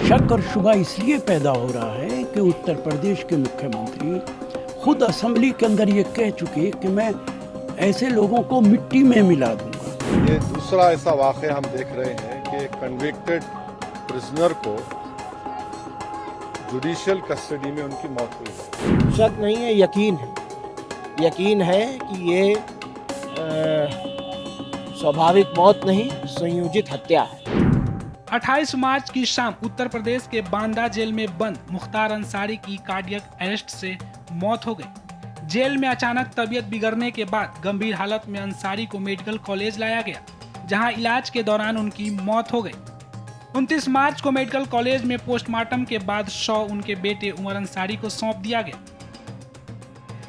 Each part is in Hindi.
शक और शुबा इसलिए पैदा हो रहा है कि उत्तर प्रदेश के मुख्यमंत्री खुद असेंबली के अंदर ये कह चुके कि मैं ऐसे लोगों को मिट्टी में मिला दूंगा। ये दूसरा ऐसा वाक़या हम देख रहे हैं कि कन्विक्टेड प्रिजनर को जुडिशियल कस्टडी में उनकी मौत हुई है। शक नहीं है, यकीन है कि ये स्वाभाविक मौत नहीं, संयोजित हत्या है। 28 मार्च की शाम उत्तर प्रदेश के बांदा जेल में बंद मुख्तार अंसारी की कार्डियक अरेस्ट से मौत हो गई। जेल में अचानक तबीयत बिगड़ने के बाद गंभीर हालत में अंसारी को मेडिकल कॉलेज लाया गया, जहां इलाज के दौरान उनकी मौत हो गई। 29 मार्च को मेडिकल कॉलेज में पोस्टमार्टम के बाद शव उनके बेटे उमर अंसारी को सौंप दिया गया।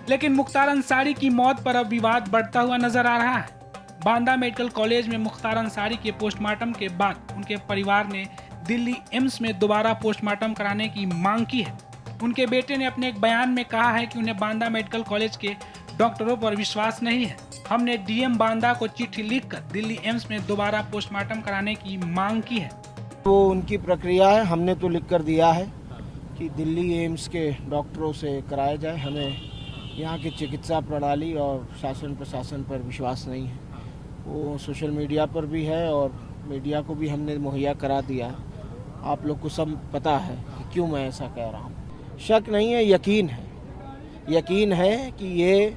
लेकिन मुख्तार अंसारी की मौत पर अब विवाद बढ़ता हुआ नजर आ रहा है। बांदा मेडिकल कॉलेज में मुख्तार अंसारी के पोस्टमार्टम के बाद उनके परिवार ने दिल्ली एम्स में दोबारा पोस्टमार्टम कराने की मांग की है। उनके बेटे ने अपने एक बयान में कहा है कि उन्हें बांदा मेडिकल कॉलेज के डॉक्टरों पर विश्वास नहीं है। हमने डीएम बांदा को चिट्ठी लिखकर दिल्ली एम्स में दोबारा पोस्टमार्टम कराने की मांग की है। वो उनकी प्रक्रिया है, हमने तो लिख कर दिया है कि दिल्ली एम्स के डॉक्टरों से कराया जाए। हमें यहाँ की चिकित्सा प्रणाली और शासन प्रशासन पर विश्वास नहीं है। वो सोशल मीडिया पर भी है और मीडिया को भी हमने मुहैया करा दिया। आप लोग को सब पता है कि क्यों मैं ऐसा कह रहा हूँ। शक नहीं है, यकीन है कि ये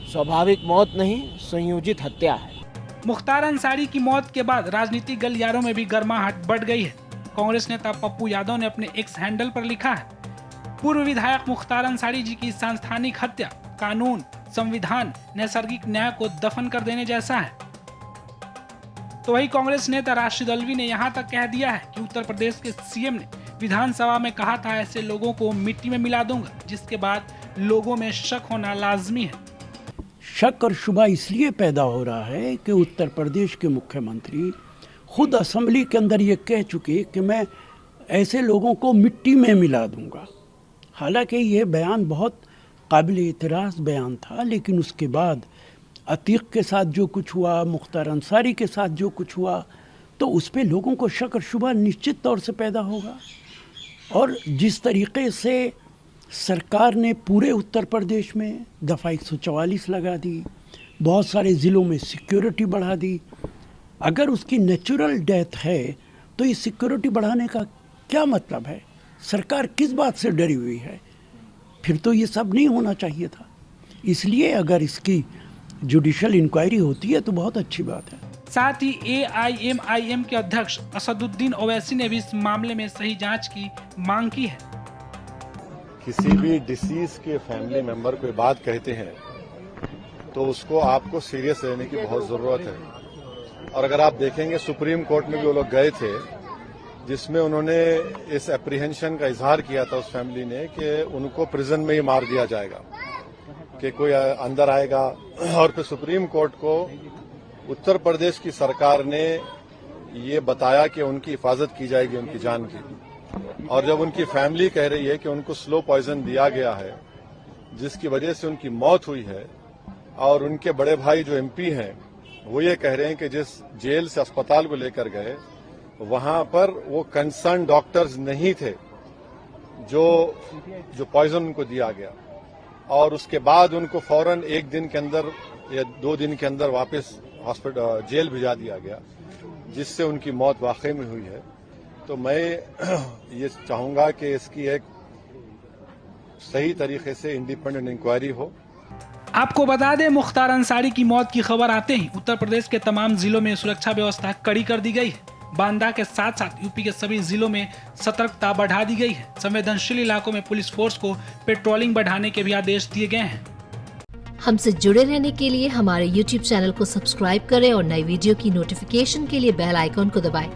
स्वाभाविक मौत नहीं, संयोजित हत्या है। मुख्तार अंसारी की मौत के बाद राजनीतिक गलियारों में भी गर्माहट बढ़ गई है। कांग्रेस नेता पप्पू यादव ने अपने एक्स हैंडल पर लिखा है, पूर्व विधायक मुख्तार अंसारी जी की सांस्थानिक हत्या कानून, संविधान, नैसर्गिक न्याय को दफन कर देने जैसा है। तो वही कांग्रेस नेता राशिद अल्वी ने यहाँ तक कह दिया है कि उत्तर प्रदेश के सीएम ने विधानसभा में कहा था ऐसे लोगों को मिट्टी में मिला दूंगा, जिसके बाद लोगों में शक होना लाजमी है। शक और शुबा इसलिए पैदा हो रहा है कि उत्तर प्रदेश के मुख्यमंत्री खुद असेंबली के अंदर ये कह चुके कि मैं ऐसे लोगों को मिट्टी में मिला दूंगा। हालांकि ये बयान बहुत काबिल एतराज़ बयान था, लेकिन उसके बाद अतीक के साथ जो कुछ हुआ, मुख्तार अंसारी के साथ जो कुछ हुआ, तो उस पर लोगों को शक और शुबा निश्चित तौर से पैदा होगा। और जिस तरीके से सरकार ने पूरे उत्तर प्रदेश में दफ़ा 144 लगा दी, बहुत सारे ज़िलों में सिक्योरिटी बढ़ा दी, अगर उसकी नेचुरल डेथ है तो इस सिक्योरिटी बढ़ाने का क्या मतलब है? सरकार किस बात से डरी हुई है? फिर तो ये सब नहीं होना चाहिए था। इसलिए अगर इसकी जुडिशियल इंक्वायरी होती है तो बहुत अच्छी बात है। साथ ही AIMIM के अध्यक्ष असदुद्दीन ओवैसी ने भी इस मामले में सही जांच की मांग की है। किसी भी डिसीज के फैमिली मेंबर कोई बात कहते हैं तो उसको आपको सीरियस लेने की बहुत जरूरत है। और अगर आप देखेंगे सुप्रीम कोर्ट में भी वो लोग गए थे, जिसमें उन्होंने इस एप्रीहेंशन का इजहार किया था उस फैमिली ने कि उनको प्रिजन में ही मार दिया जाएगा, कि कोई अंदर आएगा। और फिर सुप्रीम कोर्ट को उत्तर प्रदेश की सरकार ने ये बताया कि उनकी हिफाजत की जाएगी, उनकी जान की। और जब उनकी फैमिली कह रही है कि उनको स्लो पॉइजन दिया गया है जिसकी वजह से उनकी मौत हुई है, और उनके बड़े भाई जो MP हैं वो ये कह रहे हैं कि जिस जेल से अस्पताल को लेकर गए वहां पर वो कंसर्न डॉक्टर्स नहीं थे जो पॉइजन उनको दिया गया, और उसके बाद उनको फौरन 1 दिन के अंदर या 2 दिन के अंदर वापस हॉस्पिटल जेल भिजा दिया गया, जिससे उनकी मौत वाकई में हुई है। तो मैं ये चाहूंगा कि इसकी एक सही तरीके से इंडिपेंडेंट इंक्वायरी हो। आपको बता दें, मुख्तार अंसारी की मौत की खबर आते ही उत्तर प्रदेश के तमाम जिलों में सुरक्षा व्यवस्था कड़ी कर दी गई है। बांदा के साथ साथ यूपी के सभी जिलों में सतर्कता बढ़ा दी गई है। संवेदनशील इलाकों में पुलिस फोर्स को पेट्रोलिंग बढ़ाने के भी आदेश दिए गए हैं। हमसे जुड़े रहने के लिए हमारे YouTube चैनल को सब्सक्राइब करें और नई वीडियो की नोटिफिकेशन के लिए बेल आइकॉन को दबाएं।